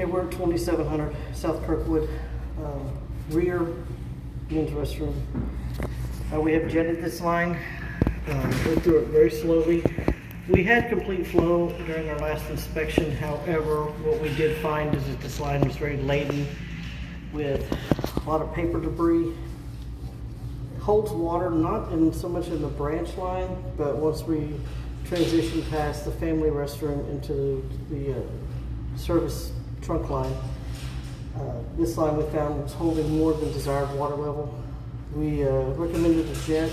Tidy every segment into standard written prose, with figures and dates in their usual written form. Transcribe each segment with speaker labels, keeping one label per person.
Speaker 1: Okay, we're at 2700 South Kirkwood, rear men's restroom. We have jetted this line, went through it very slowly. We had complete flow during our last inspection. However, what we did find is that this line was very laden with a lot of paper debris. It holds water, not in so much in the branch line, but once we transition past the family restroom into the service trunk line, this line we found was holding more than desired water level. We recommended a jet,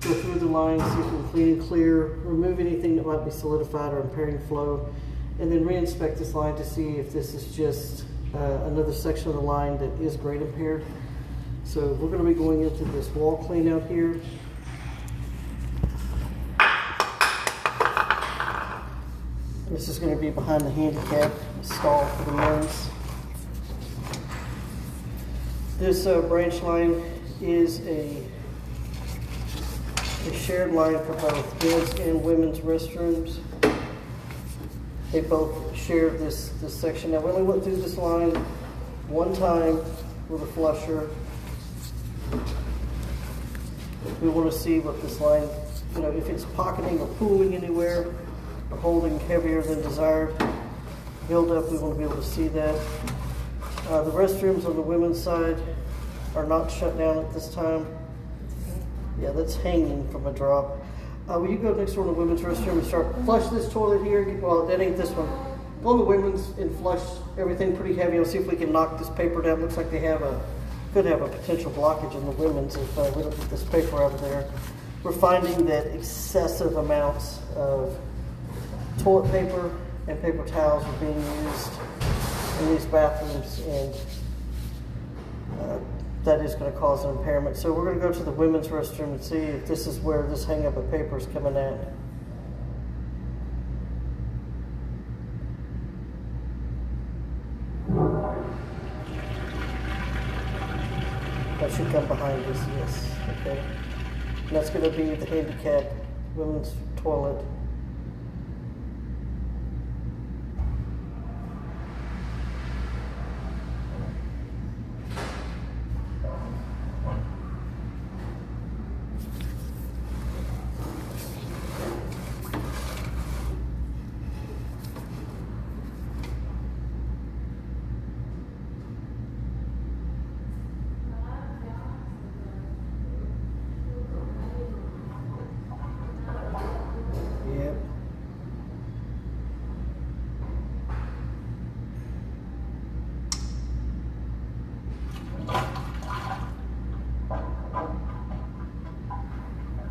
Speaker 1: go through the line, see if we can clean and clear, remove anything that might be solidified or impairing flow, and then re-inspect this line to see if this is just another section of the line that is grade impaired. So we're going to be going into this wall clean out here. This is going to be behind the handicap stall for the men's. This branch line is a shared line for both men's and women's restrooms. They both share this section. Now we only went through this line one time with a flusher. We want to see what this line, if it's pocketing or pooling anywhere, or holding heavier than desired buildup, we want to be able to see that. The restrooms on the women's side are not shut down at this time. Yeah, that's hanging from a drop. Will you go next door to the women's restroom and start flush this toilet here? Well, that ain't this one. Go to the women's and flush everything pretty heavy. We'll see if we can knock this paper down. Looks like they could have a potential blockage in the women's if we don't get this paper out of there. We're finding that excessive amounts of toilet paper and paper towels are being used in these bathrooms, and that is going to cause an impairment. So we're going to go to the women's restroom and see if this is where this hang up of paper is coming at. That should come behind us, yes. Okay. And that's going to be the handicap women's toilet.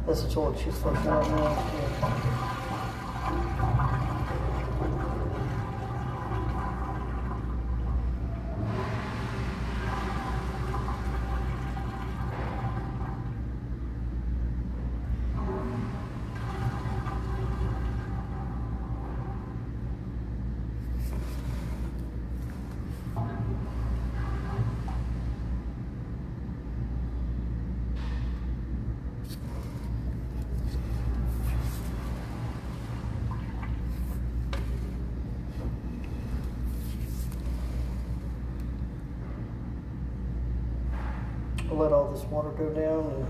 Speaker 1: That's the toilet she's flushing right now. We'll let all this water go down and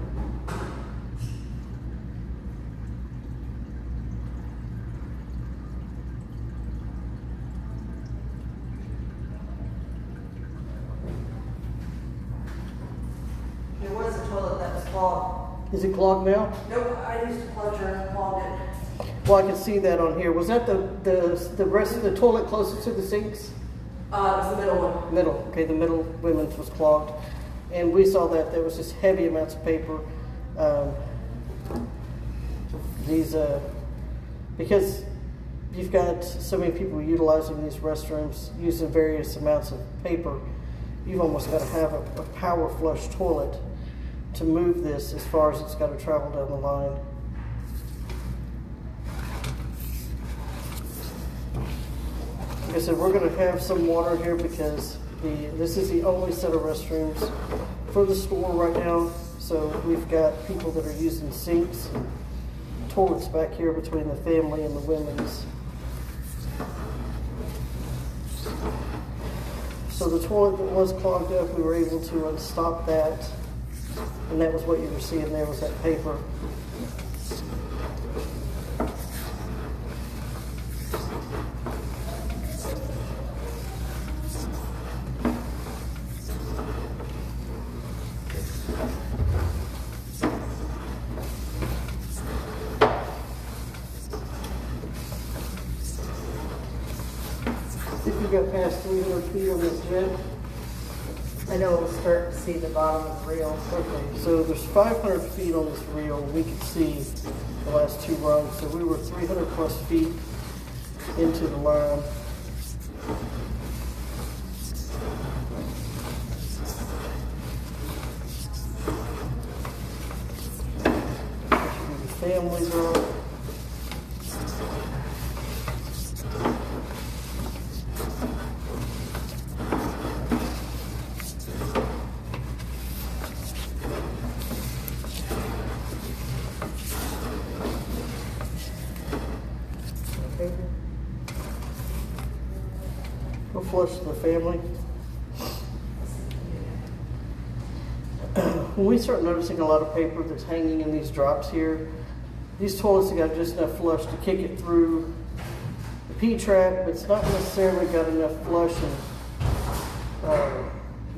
Speaker 2: there was a toilet that was clogged.
Speaker 1: is it clogged now?
Speaker 2: Nope, I used a plunger and clogged it.
Speaker 1: Well, I can see that on here. Was that the rest of the toilet closest to the sinks?
Speaker 2: It was the middle one.
Speaker 1: Middle. Okay, the middle women's was clogged. And we saw that there was just heavy amounts of paper. Because you've got so many people utilizing these restrooms, using various amounts of paper, you've almost got to have a power flush toilet to move this as far as it's got to travel down the line. Like I said, we're going to have some water here because this is the only set of restrooms for the store right now. So we've got people that are using sinks and toilets back here between the family and the women's. So the toilet that was clogged up, we were able to unstop that, and that was what you were seeing there, was that paper. If you got past 300 feet on this jet.
Speaker 2: I know we'll start to see the bottom of the reel.
Speaker 1: Okay, so there's 500 feet on this reel. We could see the last two rungs. So we were 300 plus feet into the line. The families are. We'll flush the family. When we start noticing a lot of paper that's hanging in these drops here, these toilets have got just enough flush to kick it through the P-trap, but it's not necessarily got enough flush and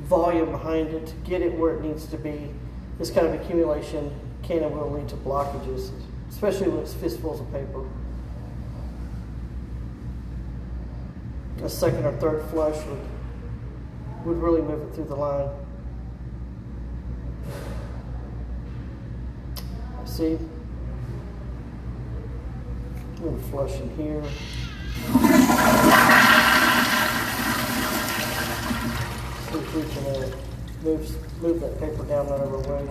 Speaker 1: volume behind it to get it where it needs to be. This kind of accumulation can and will lead to blockages, especially when it's fistfuls of paper. A second or third flush would really move it through the line. See? I'm going to flush in here. See if we can move that paper down out of our way.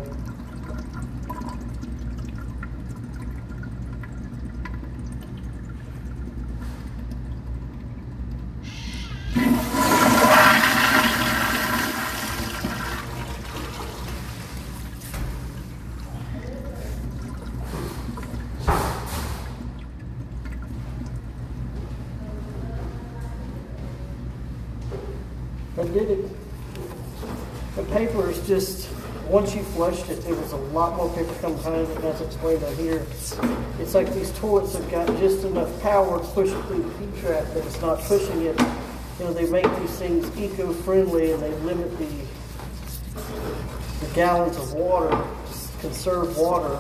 Speaker 1: I did it. The paper is just, once you flushed it, there was a lot more paper coming behind it, as explained on here. It's like these toilets have got just enough power to push it through the P-trap, but it's not pushing it. You know, they make these things eco-friendly and they limit the gallons of water, to conserve water.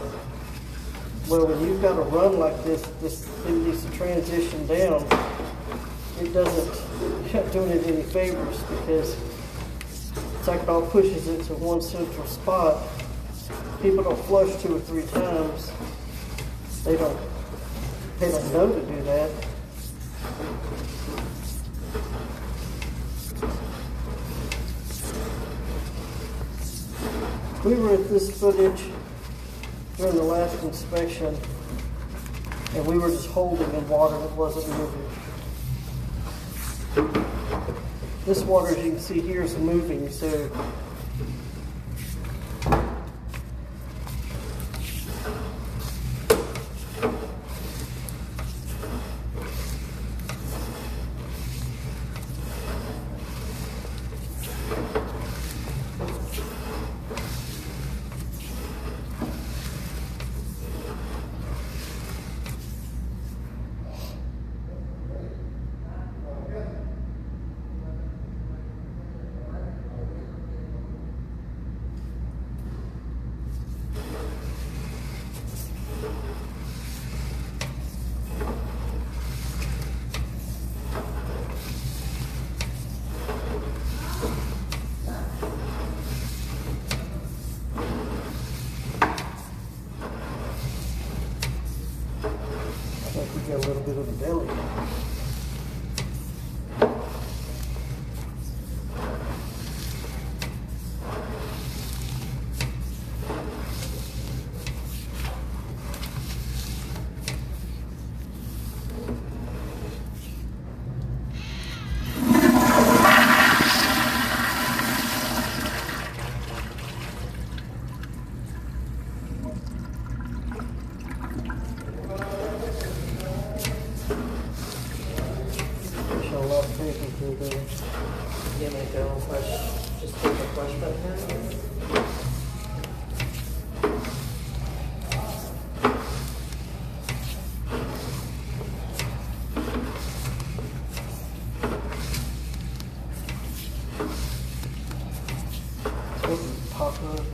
Speaker 1: Well, when you've got a run like this thing needs to transition down. It doesn't, you're not doing it any favors, because it's like it all pushes it to one central spot. People don't flush 2 or 3 times. They don't know to do that. We were at this footage during the last inspection, and we were just holding in water that wasn't moving. This water, as you can see here, is moving, so gimmick, I don't know if I just take the flush button out. Pop up.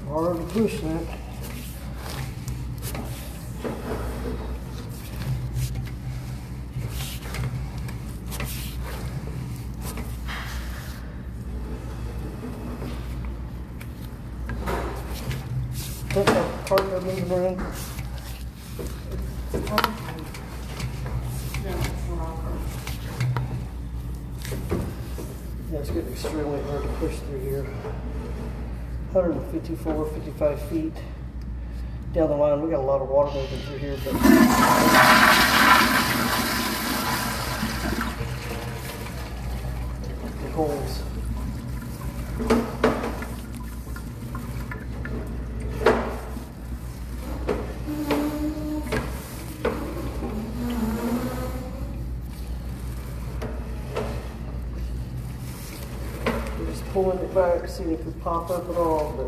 Speaker 1: Hard to push that. Let that partner move around. Yeah, it's getting extremely hard to push through here. 154, 55 feet down the line. We got a lot of water moving through here, but the holes. Pulling it back, seeing if it could pop up at all, but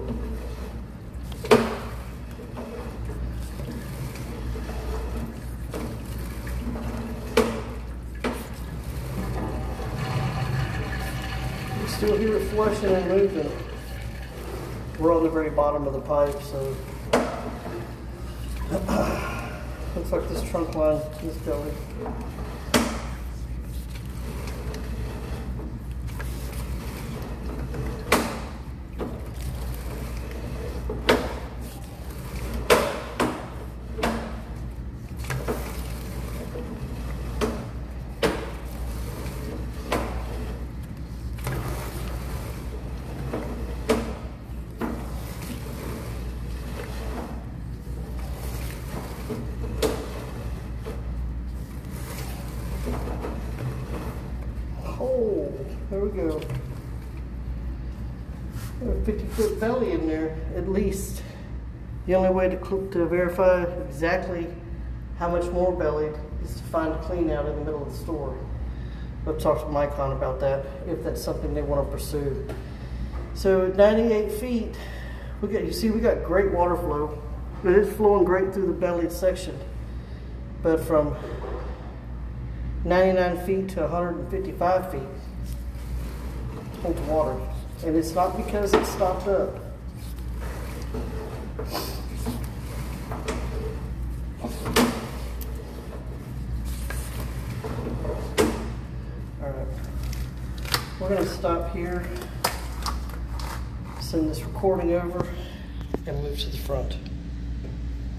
Speaker 1: you still hear it flushing and moving. We're on the very bottom of the pipe, so looks like this trunk line is going. Oh, there we go. Got a 50-foot belly in there, at least. The only way to verify exactly how much more bellied is to find a clean out in the middle of the store. We'll talk to MyC about that, if that's something they want to pursue. So at 98 feet, we got great water flow. It's flowing great through the bellied section. But from 99 feet to 155 feet, holds water. And it's not because it's stopped up. Alright, we're going to stop here, send this recording over, and move to the front.